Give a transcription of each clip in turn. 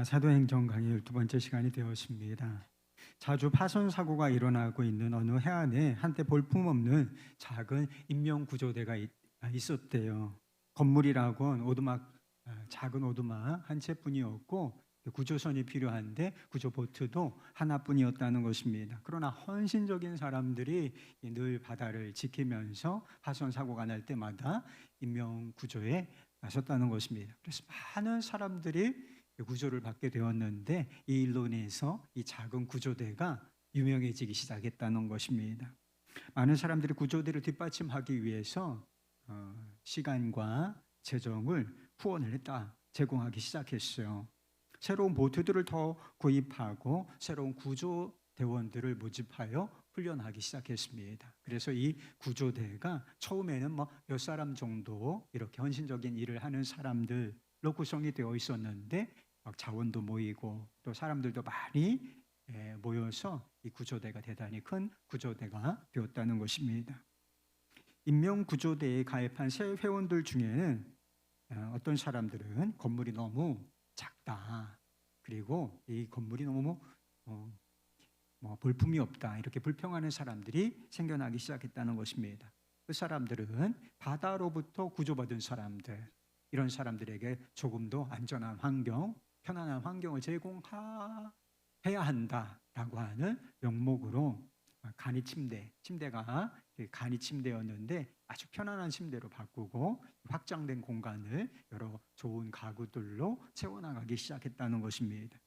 사도행전 강의 12번째 시간이 되었습니다. 자주 파손 사고가 일어나고 있는 어느 해안에 한때 볼품없는 작은 인명구조대가 있었대요. 건물이라곤 오두막, 작은 오두막 한 채뿐이었고 구조선이 필요한데 구조보트도 하나뿐이었다는 것입니다. 그러나 헌신적인 사람들이 늘 바다를 지키면서 파손 사고가 날 때마다 인명구조에 나섰다는 것입니다. 그래서 많은 사람들이 구조를 받게 되었는데 이 일로 인해서 이 작은 구조대가 유명해지기 시작했다는 것입니다. 많은 사람들이 구조대를 뒷받침하기 위해서 시간과 재정을 후원을 했다, 제공하기 시작했어요. 새로운 보트들을 더 구입하고 새로운 구조대원들을 모집하여 훈련하기 시작했습니다. 그래서 이 구조대가 처음에는 몇 사람 정도 이렇게 헌신적인 일을 하는 사람들로 구성이 되어 있었는데 막 자원도 모이고 또 사람들도 많이 모여서 이 구조대가 대단히 큰 구조대가 되었다는 것입니다. 인명구조대에 가입한 새 회원들 중에는 어떤 사람들은 건물이 너무 작다, 그리고 이 건물이 너무 볼품이 없다, 이렇게 불평하는 사람들이 생겨나기 시작했다는 것입니다. 그 사람들은 바다로부터 구조받은 사람들, 이런 사람들에게 조금 더 안전한 환경, 편안한 환경을 제공해야 한다라고 하는 명목으로 간이 침대가 간이 침대였는데 아주 편안한 침대로 바꾸고 확장된 공간을 여러 좋은 가구들로 채워나가기 시작했다는 것입니다.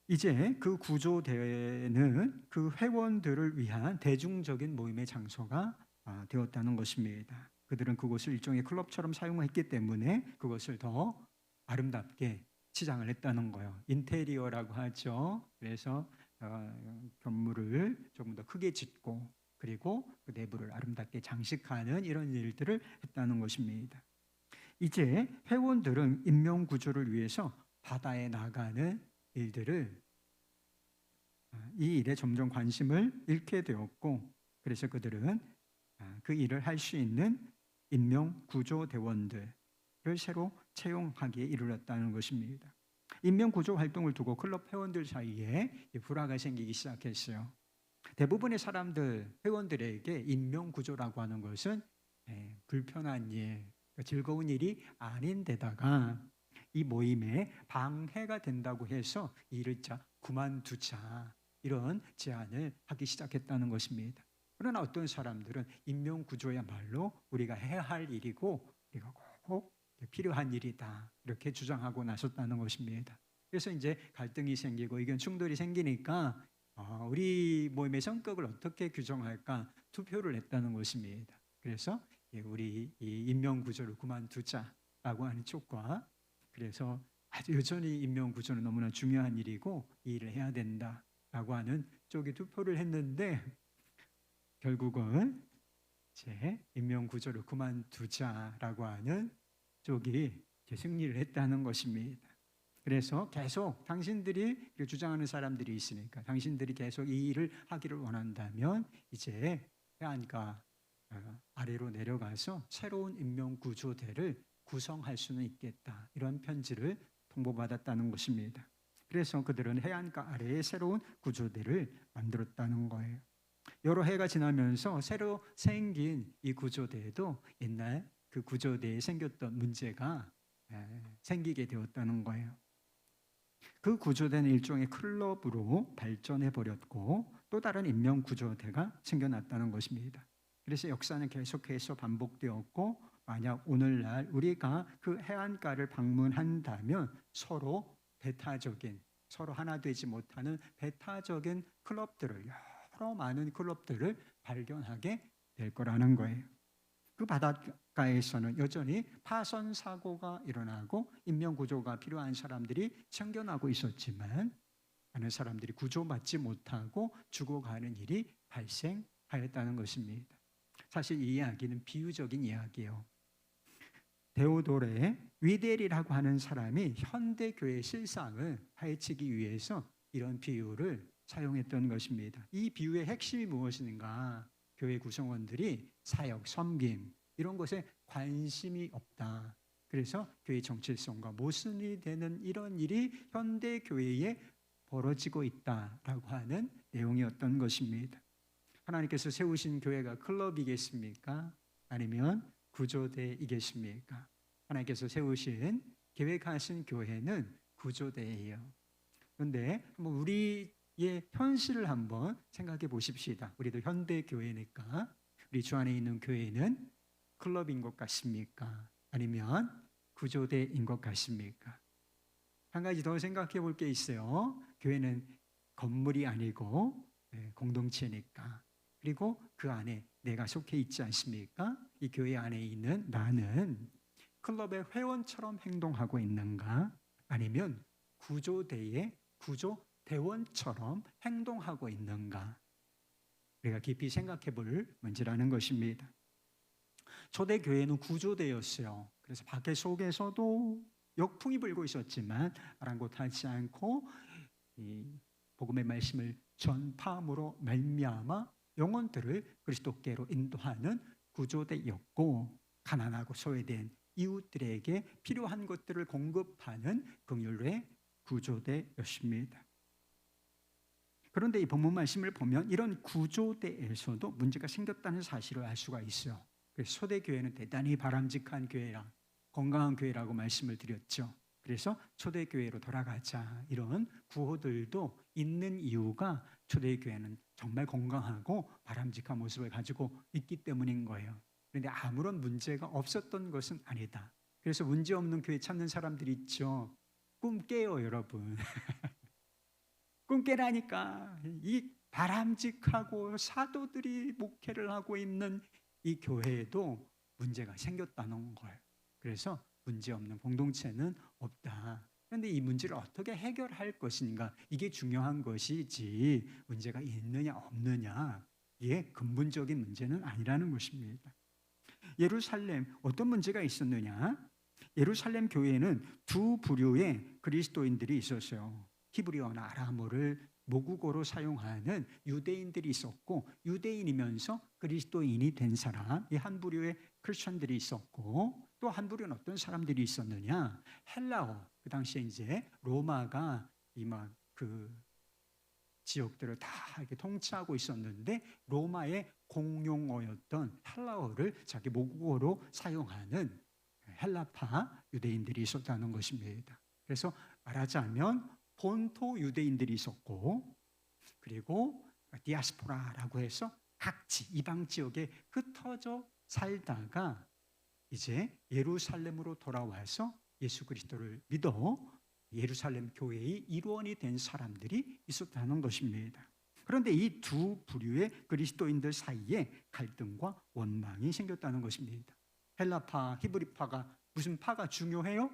이제 그 구조대는 그 회원들을 위한 대중적인 모임의 장소가 되었다는 것입니다. 그들은 그곳을 일종의 클럽처럼 사용했기 때문에 그것을 더 아름답게 치장을 했다는 거예요. 인테리어라고 하죠. 그래서 건물을 조금 더 크게 짓고 그리고 그 내부를 아름답게 장식하는 이런 일들을 했다는 것입니다. 이제 회원들은 인명구조를 위해서 바다에 나가는 일들을 이 일에 점점 관심을 잃게 되었고, 그래서 그들은 그 일을 할 수 있는 인명구조대원들을 새로 채용하기에 이르렀다는 것입니다. 인명구조 활동을 두고 클럽 회원들 사이에 불화가 생기기 시작했어요. 대부분의 사람들, 회원들에게 인명구조라고 하는 것은 불편한 일, 즐거운 일이 아닌데다가 이 모임에 방해가 된다고 해서 이 일을 그만두자, 이런 제안을 하기 시작했다는 것입니다. 그러나 어떤 사람들은 인명구조야말로 우리가 해야 할 일이고 우리가 꼭 필요한 일이다, 이렇게 주장하고 나섰다는 것입니다. 그래서 이제 갈등이 생기고 의견 충돌이 생기니까 우리 모임의 성격을 어떻게 규정할까 투표를 했다는 것입니다. 그래서 우리 이 인명구조를 그만두자라고 하는 쪽과, 그래서 아주 여전히 인명구조는 너무나 중요한 일이고 이 일을 해야 된다라고 하는 쪽이 투표를 했는데, 결국은 이제 인명구조를 그만두자라고 하는 쪽이 승리를 했다는 것입니다. 그래서 계속 당신들이 주장하는 사람들이 있으니까 당신들이 계속 이 일을 하기를 원한다면 이제 해안가 아래로 내려가서 새로운 인명구조대를 구성할 수는 있겠다, 이런 편지를 통보받았다는 것입니다. 그래서 그들은 해안가 아래에 새로운 구조대를 만들었다는 거예요. 여러 해가 지나면서 새로 생긴 이 구조대에도 옛날 그 구조대에 생겼던 문제가 생기게 되었다는 거예요. 그 구조대는 일종의 클럽으로 발전해 버렸고 또 다른 인명 구조대가 생겨났다는 것입니다. 그래서 역사는 계속해서 반복되었고, 만약 오늘날 우리가 그 해안가를 방문한다면 서로 배타적인, 서로 하나 되지 못하는 배타적인 클럽들을, 여러 많은 클럽들을 발견하게 될 거라는 거예요. 그 바닷가에서는 여전히 파손 사고가 일어나고 인명구조가 필요한 사람들이 생겨나고 있었지만 많은 사람들이 구조받지 못하고 죽어가는 일이 발생하였다는 것입니다. 사실 이 이야기는 비유적인 이야기예요. 데오도레 위델이라고 하는 사람이 현대교회 실상을 파헤치기 위해서 이런 비유를 사용했던 것입니다. 이 비유의 핵심이 무엇인가? 교회 구성원들이 사역, 섬김 이런 것에 관심이 없다, 그래서 교회 정체성과 모순이 되는 이런 일이 현대 교회에 벌어지고 있다라고 하는 내용이었던 것입니다. 하나님께서 세우신 교회가 클럽이겠습니까? 아니면 구조대이겠습니까? 하나님께서 세우신 계획하신 교회는 구조대예요. 그런데 한번 우리의 현실을 한번 생각해 보십시다. 우리도 현대 교회니까 우리 주 안에 있는 교회는 클럽인 것 같습니까? 아니면 구조대인 것 같습니까? 한 가지 더 생각해 볼 게 있어요. 교회는 건물이 아니고 공동체니까. 그리고 그 안에 내가 속해 있지 않습니까? 이 교회 안에 있는 나는 클럽의 회원처럼 행동하고 있는가? 아니면 구조대의 구조대원처럼 행동하고 있는가? 우리가 깊이 생각해 볼 문제라는 것입니다. 초대교회는 구조대였어요. 그래서 밖에 속에서도 역풍이 불고 있었지만 아랑곳하지 않고 이 복음의 말씀을 전파함으로 말미암아 영혼들을 그리스도께로 인도하는 구조대였고, 가난하고 소외된 이웃들에게 필요한 것들을 공급하는 긍휼의 구조대였습니다. 그런데 이 본문 말씀을 보면 이런 구조대에서도 문제가 생겼다는 사실을 알 수가 있어요. 그래서 초대교회는 대단히 바람직한 교회라, 건강한 교회라고 말씀을 드렸죠. 그래서 초대교회로 돌아가자, 이런 구호들도 있는 이유가 초대교회는 정말 건강하고 바람직한 모습을 가지고 있기 때문인 거예요. 그런데 아무런 문제가 없었던 것은 아니다. 그래서 문제 없는 교회 찾는 사람들이 있죠. 꿈 깨요, 여러분. 꿈 깨라니까. 이 바람직하고 사도들이 목회를 하고 있는 이 교회에도 문제가 생겼다는 거예요. 그래서 문제 없는 공동체는 없다. 그런데 이 문제를 어떻게 해결할 것인가, 이게 중요한 것이지 문제가 있느냐 없느냐, 이게 근본적인 문제는 아니라는 것입니다. 예루살렘 어떤 문제가 있었느냐? 예루살렘 교회에는 두 부류의 그리스도인들이 있었어요. 히브리어나 아람어를 모국어로 사용하는 유대인들이 있었고, 유대인이면서 그리스도인이 된 사람, 이 한 부류의 크리스천들이 있었고, 또 한 부류는 어떤 사람들이 있었느냐? 헬라어, 그 당시에 이제 로마가 이만 그 지역들을 다 이렇게 통치하고 있었는데, 로마의 공용어였던 헬라어를 자기 모국어로 사용하는 헬라파 유대인들이 있었다는 것입니다. 그래서 말하자면 본토 유대인들이 있었고, 그리고 디아스포라라고 해서 각지 이방 지역에 흩어져 살다가 이제 예루살렘으로 돌아와서 예수 그리스도를 믿어 예루살렘 교회의 일원이 된 사람들이 있었다는 것입니다. 그런데 이 두 부류의 그리스도인들 사이에 갈등과 원망이 생겼다는 것입니다. 헬라파, 히브리파가 무슨 파가 중요해요?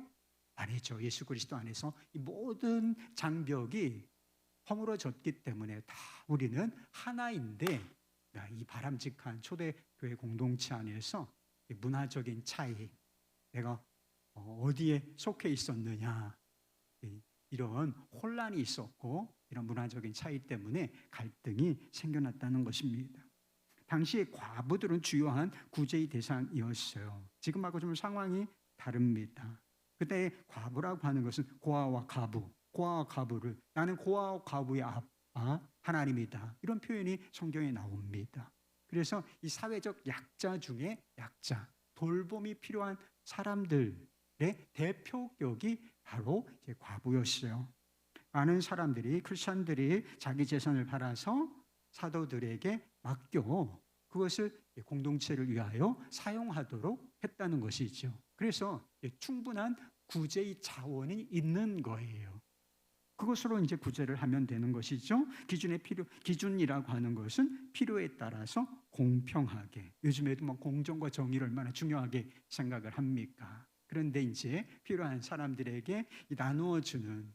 아니죠. 예수 그리스도 안에서 이 모든 장벽이 허물어졌기 때문에 다 우리는 하나인데, 이 바람직한 초대교회 공동체 안에서 문화적인 차이, 내가 어디에 속해 있었느냐, 이런 혼란이 있었고, 이런 문화적인 차이 때문에 갈등이 생겨났다는 것입니다. 당시에 과부들은 주요한 구제의 대상이었어요. 지금하고 좀 상황이 다릅니다. 그때 과부라고 하는 것은 고아와 가부, 고아와 가부를, 나는 고아와 가부의 아빠 하나님이다, 이런 표현이 성경에 나옵니다. 그래서 이 사회적 약자 중에 약자, 돌봄이 필요한 사람들의 대표격이 바로 이제 과부였어요. 많은 사람들이, 크리스천들이 자기 재산을 팔아서 사도들에게 맡겨 그것을 공동체를 위하여 사용하도록 했다는 것이죠. 그래서 충분한 구제의 자원이 있는 거예요. 그것으로 이제 구제를 하면 되는 것이죠. 기준이라고 하는 것은 필요에 따라서 공평하게, 요즘에도 뭐 공정과 정의를 얼마나 중요하게 생각을 합니까? 그런데 이제 필요한 사람들에게 나누어주는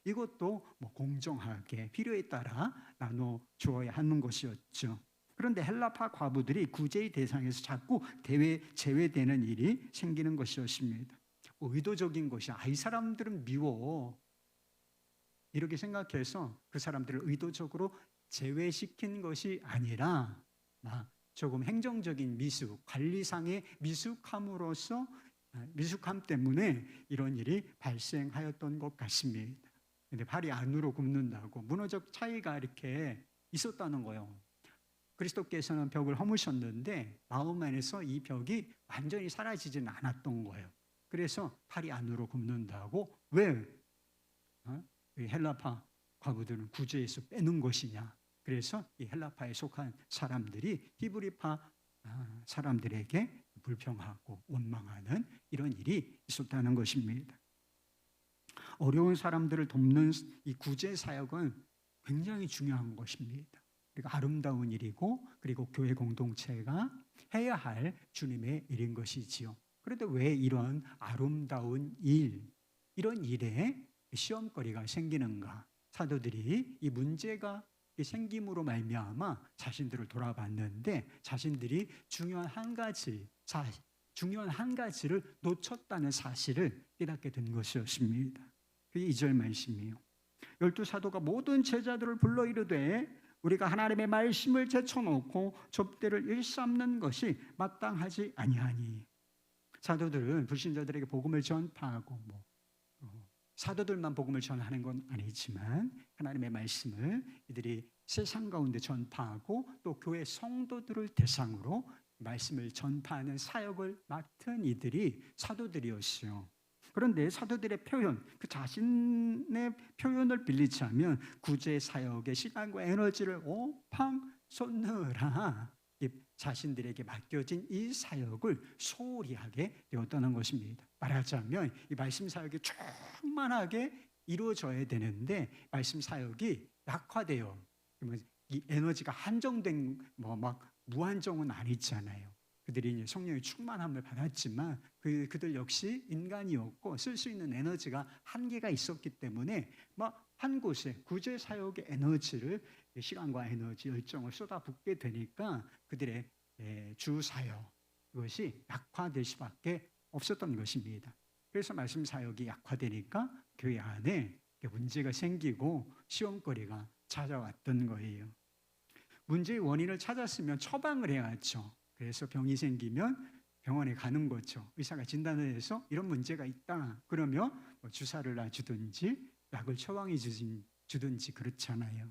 이것도 뭐 공정하게 필요에 따라 나눠 주어야 하는 것이었죠. 그런데 헬라파 과부들이 구제의 대상에서 자꾸 제외되는 일이 생기는 것이었습니다. 의도적인 것이, 이 사람들은 미워, 이렇게 생각해서 그 사람들을 의도적으로 제외시킨 것이 아니라 조금 행정적인 미숙, 관리상의 미숙함으로써 미숙함 때문에 이런 일이 발생하였던 것 같습니다. 근데 발이 안으로 굽는다고 문화적 차이가 이렇게 있었다는 거예요. 그리스도께서는 벽을 허무셨는데 마음 안에서 이 벽이 완전히 사라지지는 않았던 거예요. 그래서 팔이 안으로 굽는다고 왜 헬라파 과부들은 구제에서 빼는 것이냐. 그래서 이 헬라파에 속한 사람들이 히브리파 사람들에게 불평하고 원망하는 이런 일이 있었다는 것입니다. 어려운 사람들을 돕는 이 구제 사역은 굉장히 중요한 것입니다. 그리고 아름다운 일이고 그리고 교회 공동체가 해야 할 주님의 일인 것이지요. 그런데 왜 이런 아름다운 일, 이런 일에 시험거리가 생기는가? 사도들이 이 문제가 생김으로 말미암아 자신들을 돌아봤는데 자신들이 중요한 한 가지를 놓쳤다는 사실을 깨닫게 된 것이었습니다. 그게 2절 말씀이에요. 12사도가 모든 제자들을 불러 이르되 우리가 하나님의 말씀을 제쳐놓고 좁대를 일삼는 것이 마땅하지 아니하니. 사도들은 불신자들에게 복음을 전파하고 사도들만 복음을 전하는 건 아니지만 하나님의 말씀을 이들이 세상 가운데 전파하고 또 교회 성도들을 대상으로 말씀을 전파하는 사역을 맡은 이들이 사도들이었어요. 그런데 사도들의 표현, 그 자신의 표현을 빌리자면 구제 사역의 시간과 에너지를 오팡 쏟느라 자신들에게 맡겨진 이 사역을 소홀히 하게 되었다는 것입니다. 말하자면 이 말씀 사역이 충만하게 이루어져야 되는데 말씀 사역이 약화돼요. 이 에너지가 한정된 무한정은 아니잖아요. 그들이 이제 성령의 충만함을 받았지만 그들 역시 인간이었고 쓸 수 있는 에너지가 한계가 있었기 때문에 한 곳에 구제 사역의 에너지를 시간과 에너지 열정을 쏟아붓게 되니까 그들의 주 사역 그것이 약화될 수밖에 없었던 것입니다. 그래서 말씀 사역이 약화되니까 교회 안에 문제가 생기고 시험거리가 찾아왔던 거예요. 문제의 원인을 찾았으면 처방을 해야죠. 그래서 병이 생기면 병원에 가는 거죠. 의사가 진단을 해서 이런 문제가 있다. 그러면 주사를 놔주든지 약을 처방해 주든지 그렇잖아요.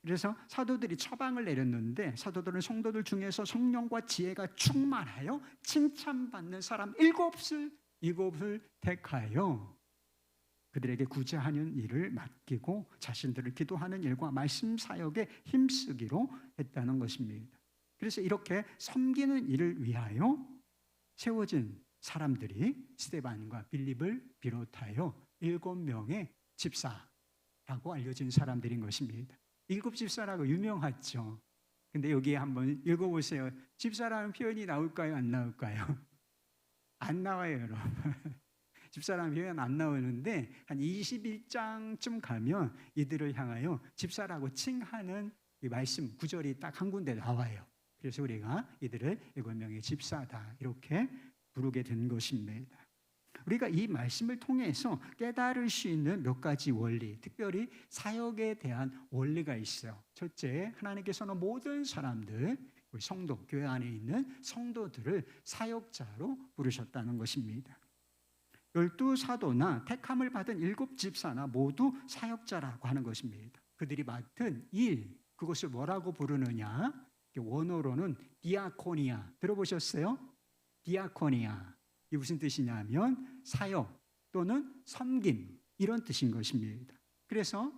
그래서 사도들이 처방을 내렸는데 사도들은 성도들 중에서 성령과 지혜가 충만하여 칭찬받는 사람 7을 택하여 그들에게 구제하는 일을 맡기고 자신들을 기도하는 일과 말씀 사역에 힘쓰기로 했다는 것입니다. 그래서 이렇게 섬기는 일을 위하여 세워진 사람들이 스데반과 빌립을 비롯하여 7명의 집사라고 알려진 사람들인 것입니다. 7 집사라고 유명하죠. 근데 여기에 한번 읽어보세요. 집사라는 표현이 나올까요? 안 나올까요? 안 나와요, 여러분. 집사라는 표현 안 나오는데 한 21장쯤 가면 이들을 향하여 집사라고 칭하는 이 말씀 구절이 딱 한 군데 나와요. 그래서 우리가 이들을 7명의 집사다 이렇게 부르게 된 것입니다. 우리가 이 말씀을 통해서 깨달을 수 있는 몇 가지 원리, 특별히 사역에 대한 원리가 있어요. 첫째, 하나님께서는 모든 사람들, 우리 성도, 교회 안에 있는 성도들을 사역자로 부르셨다는 것입니다. 12사도나 택함을 받은 7 집사나 모두 사역자라고 하는 것입니다. 그들이 맡은 일, 그것을 뭐라고 부르느냐? 원어로는 디아코니아, 들어보셨어요? 디아코니아. 이 무슨 뜻이냐면 사역 또는 섬김 이런 뜻인 것입니다. 그래서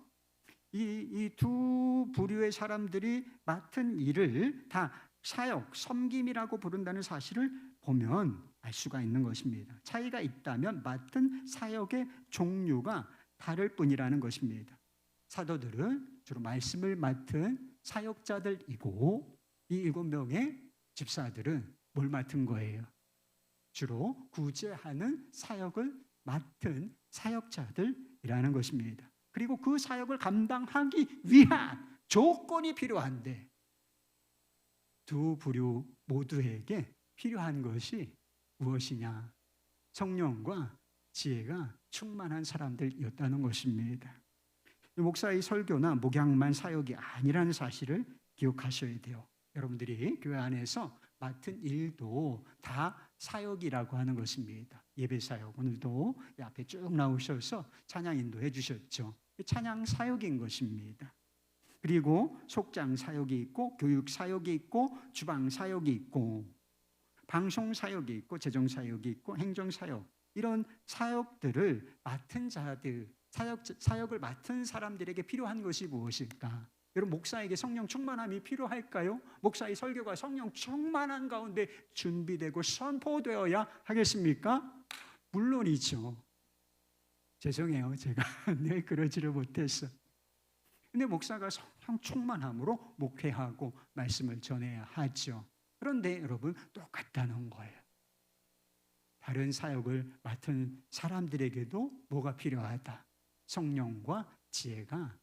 이 두 부류의 사람들이 맡은 일을 다 사역, 섬김이라고 부른다는 사실을 보면 알 수가 있는 것입니다. 차이가 있다면 맡은 사역의 종류가 다를 뿐이라는 것입니다. 사도들은 주로 말씀을 맡은 사역자들이고 이 7명의 집사들은 뭘 맡은 거예요? 주로 구제하는 사역을 맡은 사역자들이라는 것입니다. 그리고 그 사역을 감당하기 위한 조건이 필요한데 두 부류 모두에게 필요한 것이 무엇이냐? 성령과 지혜가 충만한 사람들이었다는 것입니다. 목사의 설교나 목양만 사역이 아니라는 사실을 기억하셔야 돼요. 여러분들이 교회 안에서 맡은 일도 다 사역이라고 하는 것입니다. 예배 사역. 오늘도 이 앞에 쭉 나오셔서 찬양 인도해 주셨죠. 찬양 사역인 것입니다. 그리고 속장 사역이 있고 교육 사역이 있고 주방 사역이 있고 방송 사역이 있고 재정 사역이 있고 행정 사역, 이런 사역들을 맡은 자들, 사역을 맡은 사람들에게 필요한 것이 무엇일까? 여러분, 목사에게 성령 충만함이 필요할까요? 목사의 설교가 성령 충만한 가운데 준비되고 선포되어야 하겠습니까? 물론이죠. 죄송해요, 제가 늘 그러지를 못했어. 근데 목사가 성령 충만함으로 목회하고 말씀을 전해야 하죠. 그런데 여러분, 똑같다는 거예요. 다른 사역을 맡은 사람들에게도 뭐가 필요하다? 성령과 지혜가,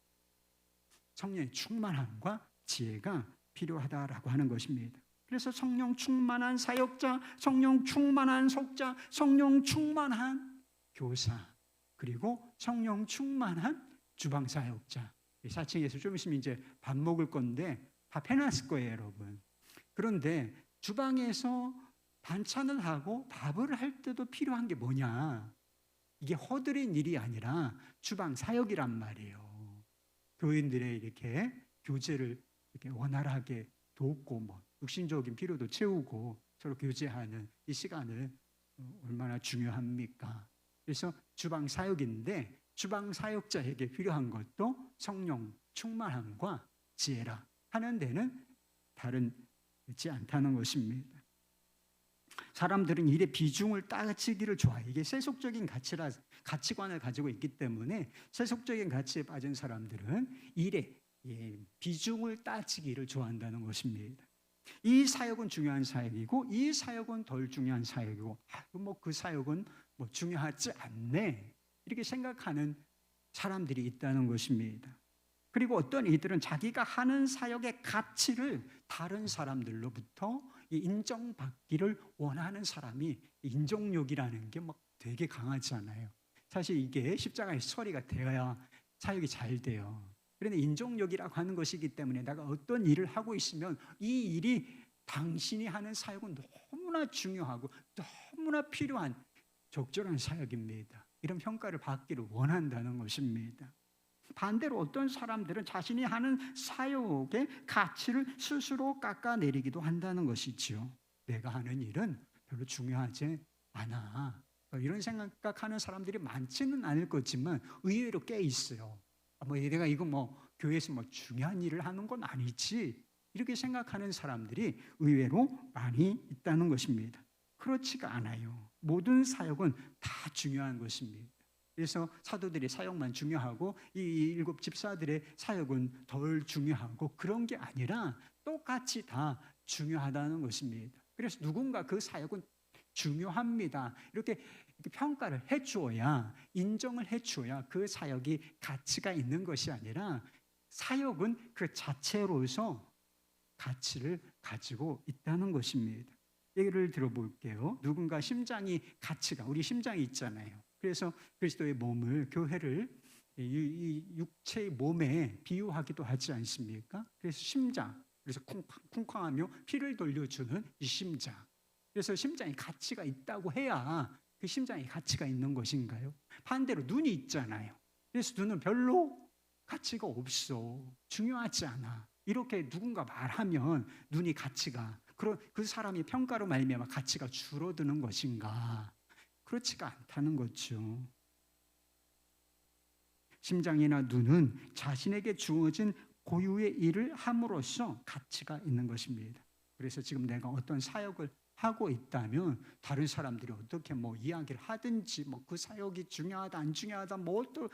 성령의 충만함과 지혜가 필요하다라고 하는 것입니다. 그래서 성령 충만한 사역자, 성령 충만한 속자, 성령 충만한 교사, 그리고 성령 충만한 주방 사역자. 4층에서 좀 있으면 이제 밥 먹을 건데 밥 해놨을 거예요, 여러분. 그런데 주방에서 반찬을 하고 밥을 할 때도 필요한 게 뭐냐? 이게 허드렛 일이 아니라 주방 사역이란 말이에요. 교인들의 이렇게 교제를 이렇게 원활하게 돕고 뭐 육신적인 필요도 채우고 서로 교제하는 이 시간을 얼마나 중요합니까? 그래서 주방 사역인데 주방 사역자에게 필요한 것도 성령 충만함과 지혜라 하는 데는 다르지 않다는 것입니다. 사람들은 일의 비중을 따지기를 좋아해. 이게 세속적인 가치관을 가지고 있기 때문에 세속적인 가치에 빠진 사람들은 일의 비중을 따지기를 좋아한다는 것입니다. 이 사역은 중요한 사역이고 이 사역은 덜 중요한 사역이고 뭐 그 사역은 뭐 중요하지 않네, 이렇게 생각하는 사람들이 있다는 것입니다. 그리고 어떤 이들은 자기가 하는 사역의 가치를 다른 사람들로부터 인정받기를 원하는 사람이, 인정욕이라는 게 막 되게 강하잖아요. 사실 이게 십자가에서 처리가 되어야 사역이 잘 돼요. 그런데 인정욕이라고 하는 것이기 때문에 내가 어떤 일을 하고 있으면 이 일이 당신이 하는 사역은 너무나 중요하고 너무나 필요한 적절한 사역입니다, 이런 평가를 받기를 원한다는 것입니다. 반대로 어떤 사람들은 자신이 하는 사역의 가치를 스스로 깎아내리기도 한다는 것이죠. 내가 하는 일은 별로 중요하지 않아, 이런 생각하는 사람들이 많지는 않을 거지만 의외로 꽤 있어요. 뭐 내가 이거 뭐 교회에서 뭐 중요한 일을 하는 건 아니지, 이렇게 생각하는 사람들이 의외로 많이 있다는 것입니다. 그렇지가 않아요. 모든 사역은 다 중요한 것입니다. 그래서 사도들의 사역만 중요하고 이 일곱 집사들의 사역은 덜 중요하고 그런 게 아니라 똑같이 다 중요하다는 것입니다. 그래서 누군가 그 사역은 중요합니다, 이렇게 평가를 해주어야, 인정을 해주어야 그 사역이 가치가 있는 것이 아니라 사역은 그 자체로서 가치를 가지고 있다는 것입니다. 예를 들어볼게요. 누군가 심장이 가치가, 우리 심장이 있잖아요. 그래서 그리스도의 몸을, 교회를 이 육체의 몸에 비유하기도 하지 않습니까? 그래서 심장, 그래서 쿵쾅하며 피를 돌려주는 이 심장. 그래서 심장이 가치가 있다고 해야 그 심장이 가치가 있는 것인가요? 반대로 눈이 있잖아요. 그래서 눈은 별로 가치가 없어, 중요하지 않아, 이렇게 누군가 말하면 눈이 가치가, 그 사람이 평가로 말미암아 가치가 줄어드는 것인가? 그렇지가 않다는 거죠. 심장이나 눈은 자신에게 주어진 고유의 일을 함으로써 가치가 있는 것입니다. 그래서 지금 내가 어떤 사역을 하고 있다면 다른 사람들이 어떻게 뭐 이야기를 하든지, 뭐 그 사역이 중요하다 안 중요하다 뭐 또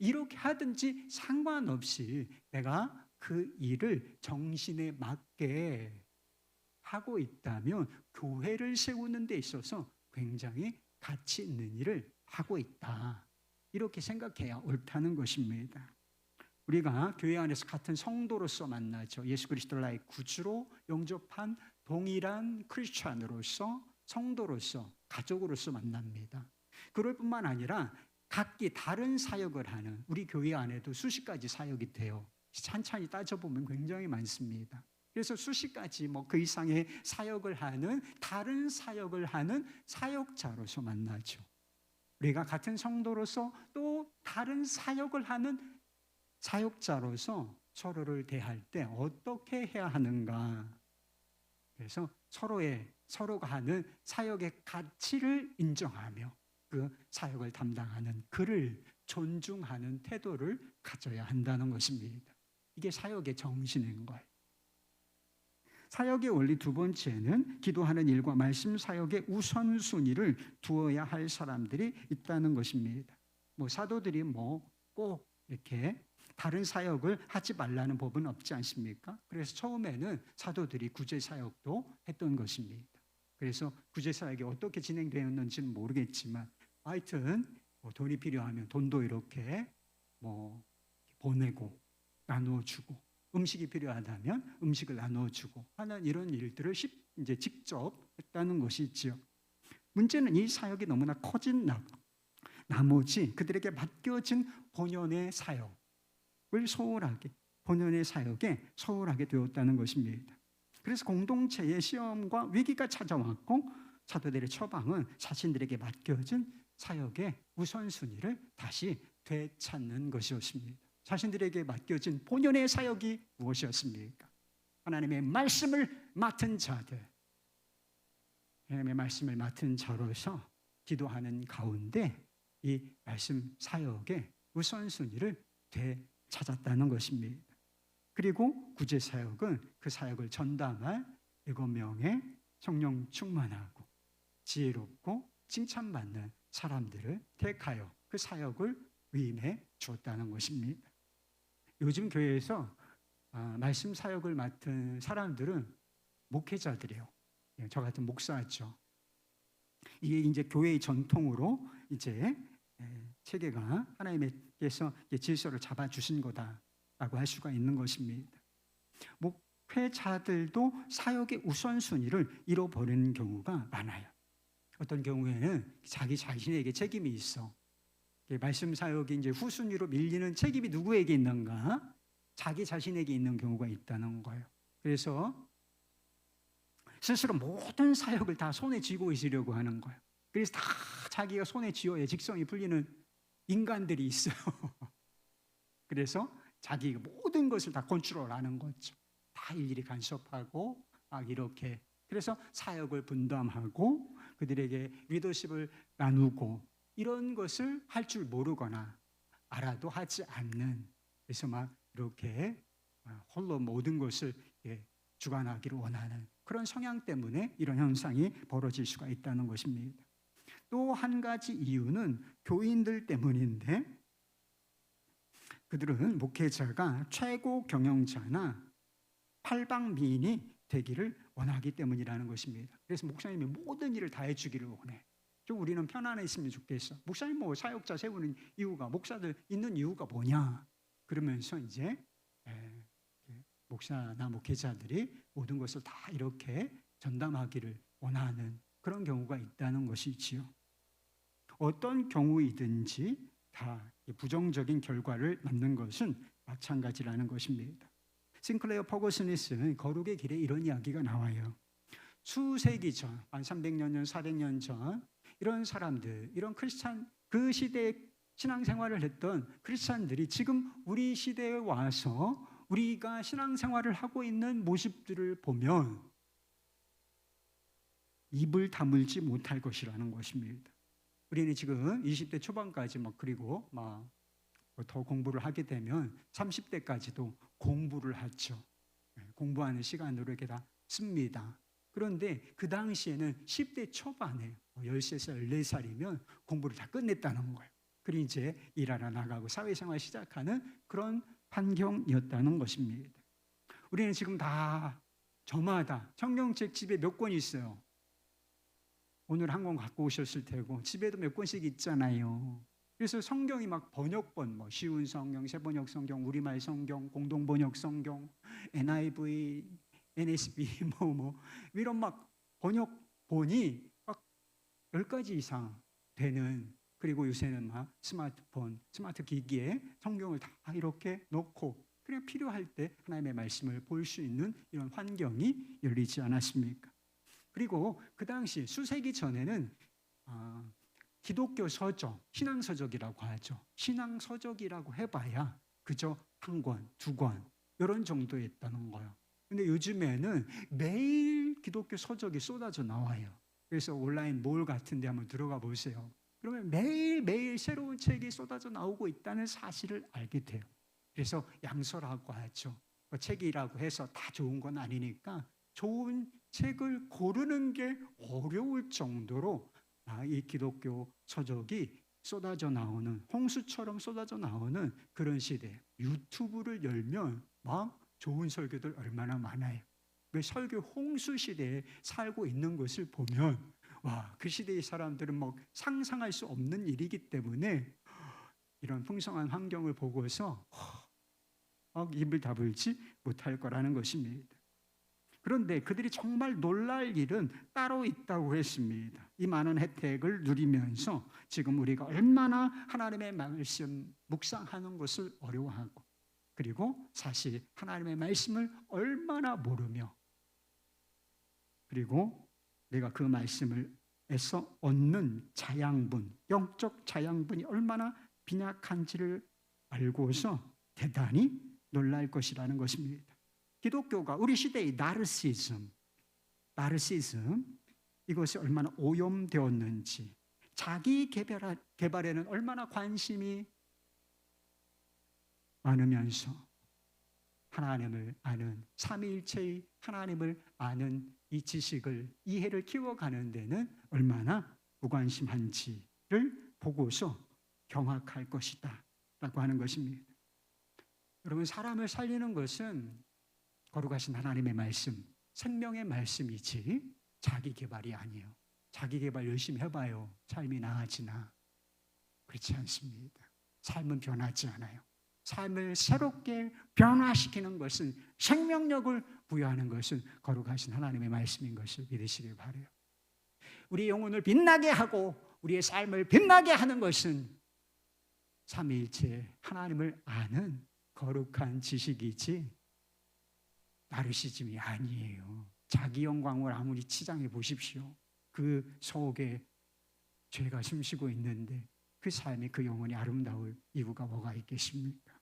이렇게 하든지 상관없이 내가 그 일을 정신에 맞게 하고 있다면 교회를 세우는 데 있어서 굉장히 가치 있는 일을 하고 있다, 이렇게 생각해야 옳다는 것입니다. 우리가 교회 안에서 같은 성도로서 만나죠. 예수 그리스도를 나의 구주로 영접한 동일한 크리스찬으로서, 성도로서, 가족으로서 만납니다. 그럴 뿐만 아니라 각기 다른 사역을 하는 우리 교회 안에도 수십 가지 사역이 돼요. 찬찬히 따져보면 굉장히 많습니다. 그래서 수십 가지 뭐 그 이상의 사역을 하는 다른 사역을 하는 사역자로서 만나죠. 우리가 같은 성도로서 또 다른 사역을 하는 사역자로서 서로를 대할 때 어떻게 해야 하는가? 그래서 서로가 하는 사역의 가치를 인정하며 그 사역을 담당하는 그를 존중하는 태도를 가져야 한다는 것입니다. 이게 사역의 정신인 거예요. 사역의 원리 두 번째는 기도하는 일과 말씀 사역의 우선순위를 두어야 할 사람들이 있다는 것입니다. 뭐 사도들이 뭐 꼭 이렇게 다른 사역을 하지 말라는 법은 없지 않습니까? 그래서 처음에는 사도들이 구제 사역도 했던 것입니다. 그래서 구제 사역이 어떻게 진행되었는지는 모르겠지만 하여튼 뭐 돈이 필요하면 돈도 이렇게 뭐 보내고 나누어 주고 음식이 필요하다면 음식을 나누어 주고 하는 이런 일들을 이제 직접 했다는 것이지요. 문제는 이 사역이 너무나 커진 나머지 그들에게 맡겨진 본연의 사역을 본연의 사역에 소홀하게 되었다는 것입니다. 그래서 공동체의 시험과 위기가 찾아왔고 사도들의 처방은 자신들에게 맡겨진 사역의 우선순위를 다시 되찾는 것이었습니다. 자신들에게 맡겨진 본연의 사역이 무엇이었습니까? 하나님의 말씀을 맡은 자들, 하나님의 말씀을 맡은 자로서 기도하는 가운데 이 말씀 사역의 우선순위를 되찾았다는 것입니다. 그리고 구제 사역은 그 사역을 전담할 7명의 성령 충만하고 지혜롭고 칭찬받는 사람들을 택하여 그 사역을 위임해 주었다는 것입니다. 요즘 교회에서 말씀 사역을 맡은 사람들은 목회자들이에요. 저 같은 목사죠. 이게 이제 교회의 전통으로 이제 체계가 하나님께서 질서를 잡아주신 거다라고 할 수가 있는 것입니다. 목회자들도 사역의 우선순위를 잃어버리는 경우가 많아요. 어떤 경우에는 자기 자신에게 책임이 있어. 말씀 사역이 이제 후순위로 밀리는 책임이 누구에게 있는가? 자기 자신에게 있는 경우가 있다는 거예요. 그래서 스스로 모든 사역을 다 손에 쥐고 있으려고 하는 거예요. 그래서 다 자기가 손에 쥐어야 직성이 풀리는 인간들이 있어요. 그래서 자기 모든 것을 다 컨트롤하는 거죠. 다 일일이 간섭하고 막 이렇게. 그래서 사역을 분담하고 그들에게 리더십을 나누고 이런 것을 할 줄 모르거나 알아도 하지 않는, 그래서 막 이렇게 홀로 모든 것을 주관하기를 원하는 그런 성향 때문에 이런 현상이 벌어질 수가 있다는 것입니다. 또 한 가지 이유는 교인들 때문인데, 그들은 목회자가 최고 경영자나 팔방미인이 되기를 원하기 때문이라는 것입니다. 그래서 목사님이 모든 일을 다 해주기를 원해. 좀 우리는 편안했으면 좋겠어. 목사님 뭐 사역자 세우는 이유가, 목사들 있는 이유가 뭐냐? 그러면서 이제 목사나 목회자들이 모든 것을 다 이렇게 전담하기를 원하는 그런 경우가 있다는 것이지요. 어떤 경우이든지 다 부정적인 결과를 낳는 것은 마찬가지라는 것입니다. 싱클레어 퍼거슨이 쓴 거룩의 길에 이런 이야기가 나와요. 수세기 전, 한 300년 전, 400년 전 이런 사람들, 이런 크리스찬, 그 시대에 신앙생활을 했던 크리스찬들이 지금 우리 시대에 와서 우리가 신앙생활을 하고 있는 모습들을 보면 입을 다물지 못할 것이라는 것입니다. 우리는 지금 20대 초반까지 그리고 더 공부를 하게 되면 30대까지도 공부를 하죠. 공부하는 시간으로 이렇게 다 씁니다. 그런데 그 당시에는 10대 초반에 13살, 14살이면 공부를 다 끝냈다는 거예요. 그리고 이제 일하러 나가고 사회생활 시작하는 그런 환경이었다는 것입니다. 우리는 지금 다 저마다 성경책 집에 몇 권 있어요. 오늘 한 권 갖고 오셨을 테고 집에도 몇 권씩 있잖아요. 그래서 성경이 번역본, 쉬운 성경, 새번역 성경, 우리말 성경, 공동번역 성경, NIV, NSB 이런 번역본이 10가지 이상 되는, 그리고 요새는 스마트폰, 스마트 기기에 성경을 다 이렇게 놓고 그냥 필요할 때 하나님의 말씀을 볼 수 있는 이런 환경이 열리지 않았습니까? 그리고 그 당시 수세기 전에는 기독교 서적, 신앙서적이라고 하죠. 신앙서적이라고 해봐야 그저 한 권, 두 권 이런 정도였다는 거예요. 근데 요즘에는 매일 기독교 서적이 쏟아져 나와요. 그래서 온라인 몰 같은 데 한번 들어가 보세요. 그러면 매일매일 새로운 책이 쏟아져 나오고 있다는 사실을 알게 돼요. 그래서 양서라고 하죠. 책이라고 해서 다 좋은 건 아니니까 좋은 책을 고르는 게 어려울 정도로 이 기독교 서적이 쏟아져 나오는, 홍수처럼 쏟아져 나오는 그런 시대. 유튜브를 열면 막 좋은 설교들 얼마나 많아요. 그 설교 홍수 시대에 살고 있는 것을 보면 그 시대의 사람들은 막 상상할 수 없는 일이기 때문에 이런 풍성한 환경을 보고서 입을 다물지 못할 거라는 것입니다. 그런데 그들이 정말 놀랄 일은 따로 있다고 했습니다. 이 많은 혜택을 누리면서 지금 우리가 얼마나 하나님의 말씀 묵상하는 것을 어려워하고, 그리고 사실 하나님의 말씀을 얼마나 모르며, 그리고 내가 그 말씀에서 얻는 자양분, 영적 자양분이 얼마나 빈약한지를 알고서 대단히 놀랄 것이라는 것입니다. 기독교가 우리 시대의 나르시즘 이것이 얼마나 오염되었는지, 자기 개발에는 얼마나 관심이 많으면서 하나님을 아는, 삼위일체의 하나님을 아는 이 지식을, 이해를 키워가는 데는 얼마나 무관심한지를 보고서 경악할 것이다 라고 하는 것입니다. 여러분, 사람을 살리는 것은 거룩하신 하나님의 말씀, 생명의 말씀이지 자기 개발이 아니에요. 자기 개발 열심히 해봐요. 삶이 나아지나? 그렇지 않습니다. 삶은 변하지 않아요. 삶을 새롭게 변화시키는 것은, 생명력을 부여하는 것은 거룩하신 하나님의 말씀인 것을 믿으시길 바라요. 우리 영혼을 빛나게 하고 우리의 삶을 빛나게 하는 것은 삼위일체 하나님을 아는 거룩한 지식이지 나르시즘이 아니에요. 자기 영광을 아무리 치장해 보십시오. 그 속에 죄가 숨쉬고 있는데 그 삶이, 그 영혼이 아름다울 이유가 뭐가 있겠습니까?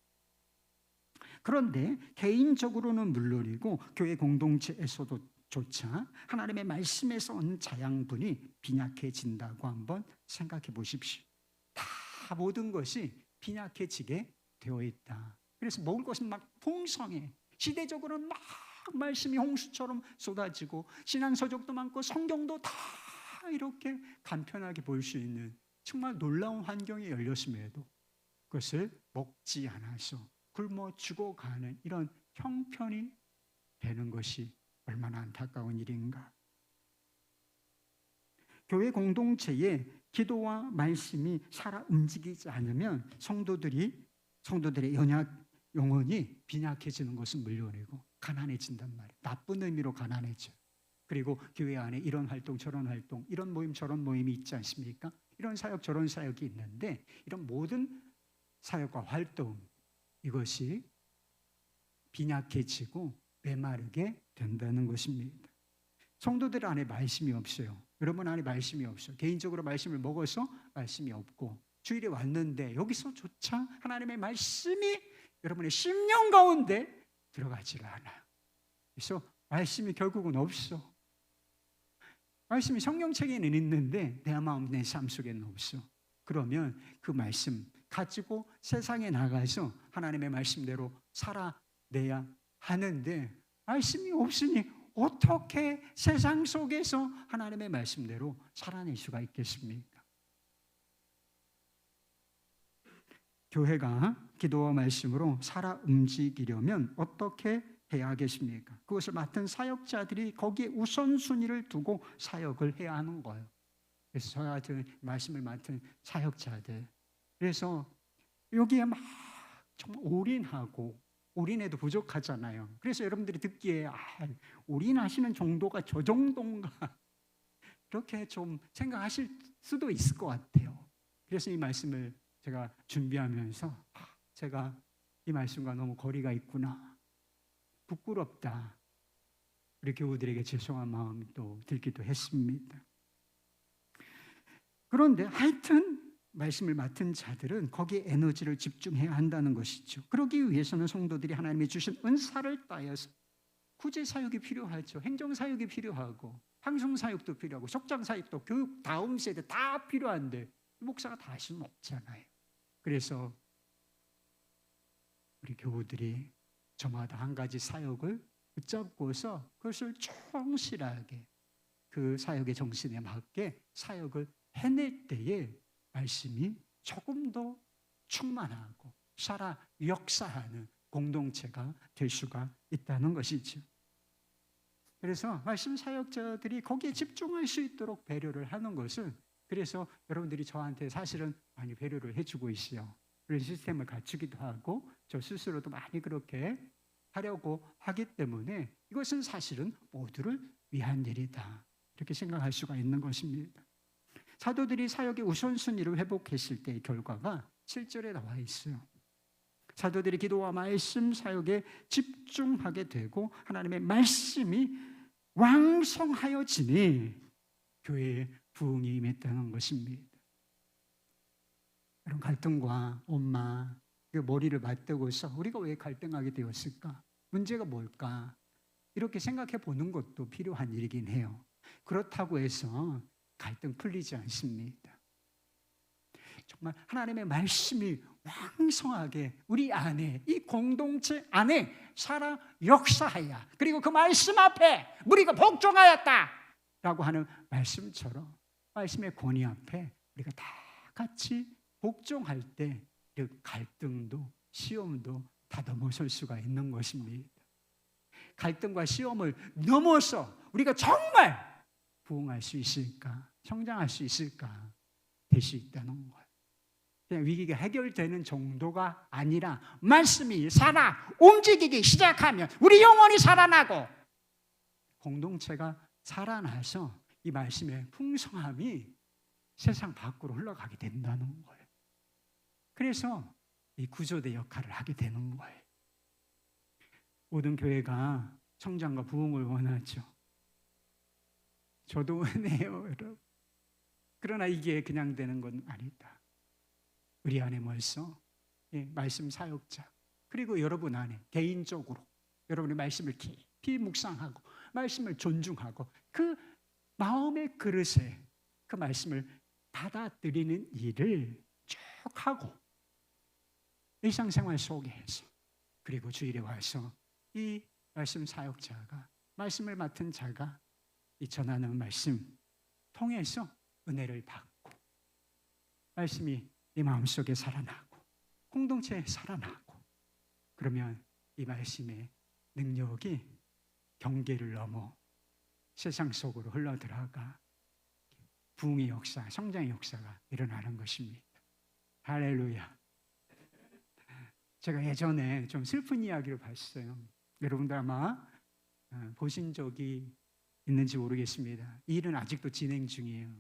그런데 개인적으로는 물론이고 교회 공동체에서도 조차 하나님의 말씀에서 얻는 자양분이 빈약해진다고 한번 생각해 보십시오. 다 모든 것이 빈약해지게 되어 있다. 그래서 먹을 것은 막 풍성해. 시대적으로는 막 말씀이 홍수처럼 쏟아지고 신앙서적도 많고 성경도 다 이렇게 간편하게 볼 수 있는 정말 놀라운 환경이 열렸음에도 그것을 먹지 않아서 굶어 죽어가는 이런 형편이 되는 것이 얼마나 안타까운 일인가. 교회 공동체에 기도와 말씀이 살아 움직이지 않으면 성도들의 영혼이 빈약해지는 것은 물론이고 가난해진단 말이에요. 나쁜 의미로 가난해져. 그리고 교회 안에 이런 활동 저런 활동, 이런 모임 저런 모임이 있지 않습니까? 이런 사역 저런 사역이 있는데 이런 모든 사역과 활동, 이것이 빈약해지고 메마르게 된다는 것입니다. 성도들 안에 말씀이 없어요. 여러분 안에 말씀이 없어요. 개인적으로 말씀을 먹어서 말씀이 없고, 주일에 왔는데 여기서조차 하나님의 말씀이 여러분의 심령 가운데 들어가지를 않아요. 그래서 말씀이 결국은 없어. 말씀이 성경책에는 있는데 내 마음, 내 삶 속에는 없어. 그러면 그 말씀 가지고 세상에 나가서 하나님의 말씀대로 살아내야 하는데, 말씀이 없으니 어떻게 세상 속에서 하나님의 말씀대로 살아낼 수가 있겠습니까? 교회가 기도와 말씀으로 살아 움직이려면 어떻게 해야 하겠습니까? 그것을 맡은 사역자들이 거기에 우선순위를 두고 사역을 해야 하는 거예요. 그래서 저와 같은 말씀을 맡은 사역자들, 그래서 여기에 막 정말 올인해도 부족하잖아요. 그래서 여러분들이 듣기에 올인하시는 정도가 저 정도인가 그렇게 좀 생각하실 수도 있을 것 같아요. 그래서 이 말씀을 제가 준비하면서 제가 이 말씀과 너무 거리가 있구나, 부끄럽다, 우리 교우들에게 죄송한 마음이 또 들기도 했습니다. 그런데 하여튼 말씀을 맡은 자들은 거기에 에너지를 집중해야 한다는 것이죠. 그러기 위해서는 성도들이 하나님이 주신 은사를 따여서 구제사역이 필요하죠. 행정사역이 필요하고 방송사역도 필요하고 속장사역도 교육 다음 세대 다 필요한데 목사가 다 할 수는 없잖아요. 그래서 우리 교우들이 저마다 한 가지 사역을 붙잡고서 그것을 충실하게 그 사역의 정신에 맞게 사역을 해낼 때에 말씀이 조금 더 충만하고 살아 역사하는 공동체가 될 수가 있다는 것이죠. 그래서 말씀 사역자들이 거기에 집중할 수 있도록 배려를 하는 것은, 그래서 여러분들이 저한테 사실은 많이 배려를 해주고 있어요. 그런 시스템을 갖추기도 하고 저 스스로도 많이 그렇게 하려고 하기 때문에 이것은 사실은 모두를 위한 일이다, 이렇게 생각할 수가 있는 것입니다. 사도들이 사역의 우선순위를 회복했을 때의 결과가 7절에 나와 있어요. 사도들이 기도와 말씀 사역에 집중하게 되고 하나님의 말씀이 왕성하여지니 교회에 부흥이 임했다는 것입니다. 이런 갈등과 엄마 머리를 맞대고서 우리가 왜 갈등하게 되었을까? 문제가 뭘까? 이렇게 생각해 보는 것도 필요한 일이긴 해요. 그렇다고 해서 갈등 풀리지 않습니다. 정말 하나님의 말씀이 왕성하게 우리 안에, 이 공동체 안에 살아 역사하여, 그리고 그 말씀 앞에 우리가 복종하였다 라고 하는 말씀처럼 말씀의 권위 앞에 우리가 다 같이 복종할 때 그 갈등도 시험도 다 넘어설 수가 있는 것입니다. 갈등과 시험을 넘어서 우리가 정말 부흥할 수 있을까, 성장할 수 있을까, 될 수 있다는 거예요. 그냥 위기가 해결되는 정도가 아니라 말씀이 살아 움직이기 시작하면 우리 영혼이 살아나고 공동체가 살아나서 이 말씀의 풍성함이 세상 밖으로 흘러가게 된다는 거예요. 그래서 이 구조대 역할을 하게 되는 거예요. 모든 교회가 성장과 부흥을 원하죠. 저도 원해요, 여러분. 그러나 이게 그냥 되는 건 아니다. 우리 안에 벌써 말씀 사역자, 그리고 여러분 안에 개인적으로 여러분의 말씀을 깊이 묵상하고 말씀을 존중하고 그 마음의 그릇에 그 말씀을 받아들이는 일을 쭉 하고 일상생활 속에서, 그리고 주일에 와서 이 말씀 사역자가, 말씀을 맡은 자가 이 전하는 말씀 통해서 은혜를 받고 말씀이 내 마음속에 살아나고 공동체에 살아나고, 그러면 이 말씀의 능력이 경계를 넘어 세상 속으로 흘러들어가 부흥의 역사, 성장의 역사가 일어나는 것입니다. 할렐루야. 제가 예전에 좀 슬픈 이야기를 봤어요. 여러분들 아마 보신 적이 있는지 모르겠습니다. 이 일은 아직도 진행 중이에요.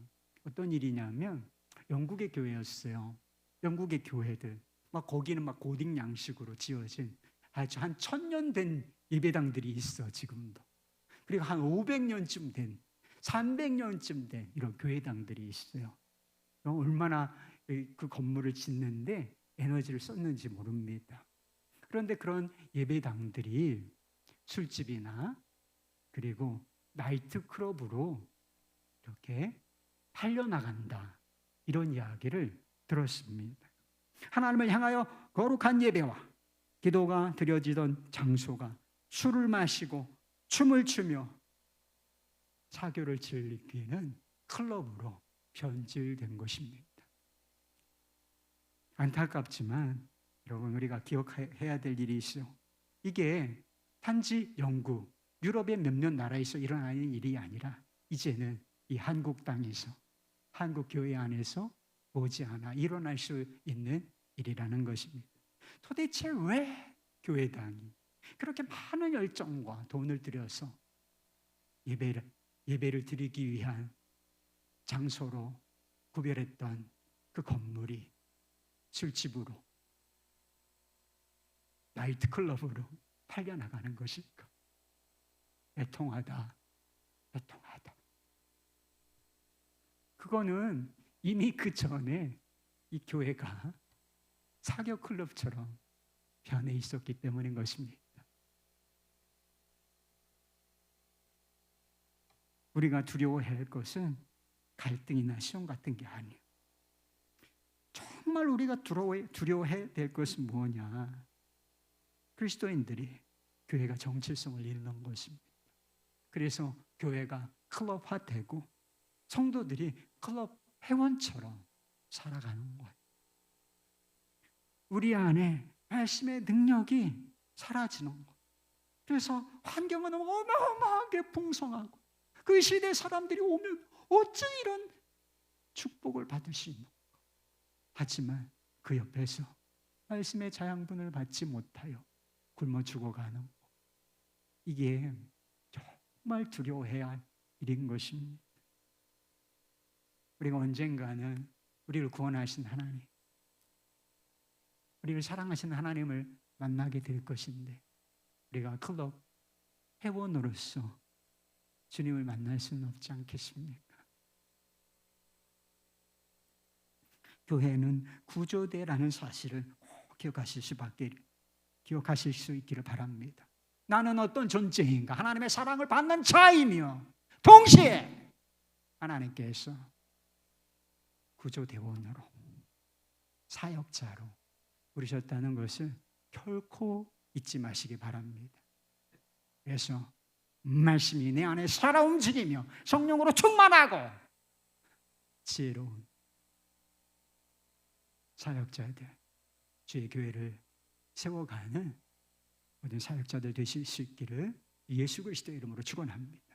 어떤 일이냐면 영국의 교회였어요. 영국의 교회들 막 거기는 막 고딕 양식으로 지어진 아주 한 1000년 된 예배당들이 있어 지금도. 그리고 한 500년쯤 된, 300년쯤 된 이런 교회당들이 있어요. 얼마나 그 건물을 짓는데 에너지를 썼는지 모릅니다. 그런데 그런 예배당들이 술집이나 그리고 나이트 클럽으로 이렇게 팔려나간다, 이런 이야기를 들었습니다. 하나님을 향하여 거룩한 예배와 기도가 드려지던 장소가 술을 마시고 춤을 추며 사교를 즐기는 클럽으로 변질된 것입니다. 안타깝지만 여러분, 우리가 기억해야 될 일이 있어요. 이게 단지 영국, 유럽의 몇몇 나라에서 일어나는 일이 아니라 이제는 이 한국 땅에서, 한국 교회 안에서 머지않아 일어날 수 있는 일이라는 것입니다. 도대체 왜 교회당이 그렇게 많은 열정과 돈을 들여서 예배를 드리기 위한 장소로 구별했던 그 건물이 술집으로 나이트클럽으로 팔려나가는 것일까? 애통하다. 그거는 이미 그 전에 이 교회가 사교 클럽처럼 변해 있었기 때문인 것입니다. 우리가 두려워해야 할 것은 갈등이나 시험 같은 게 아니에요. 정말 우리가 두려워해야 될 것은 뭐냐? 그리스도인들이 교회가 정체성을 잃는 것입니다. 그래서 교회가 클럽화되고 성도들이 클럽 회원처럼 살아가는 거예요. 우리 안에 말씀의 능력이 사라지는 거예요. 그래서 환경은 어마어마하게 풍성하고 그 시대 사람들이 오면 어찌 이런 축복을 받을 수 있는 가? 하지만 그 옆에서 말씀의 자양분을 받지 못하여 굶어 죽어가는 것. 이게 정말 두려워해야 할 일인 것입니다. 우리가 언젠가는 우리를 구원하신 하나님, 우리를 사랑하신 하나님을 만나게 될 것인데 우리가 클럽 회원으로서 주님을 만날 수는 없지 않겠습니까? 교회는 구조대라는 사실을 꼭 기억하실 수 있기를 바랍니다. 나는 어떤 존재인가? 하나님의 사랑을 받는 자이며 동시에 하나님께서 구조대원으로 사역자로 부르셨다는 것을 결코 잊지 마시기 바랍니다. 그래서 말씀이 내 안에 살아 움직이며 성령으로 충만하고 지혜로운 사역자들, 주의 교회를 세워가는 모든 사역자들 되실 수 있기를 예수 그리스도의 이름으로 축원합니다.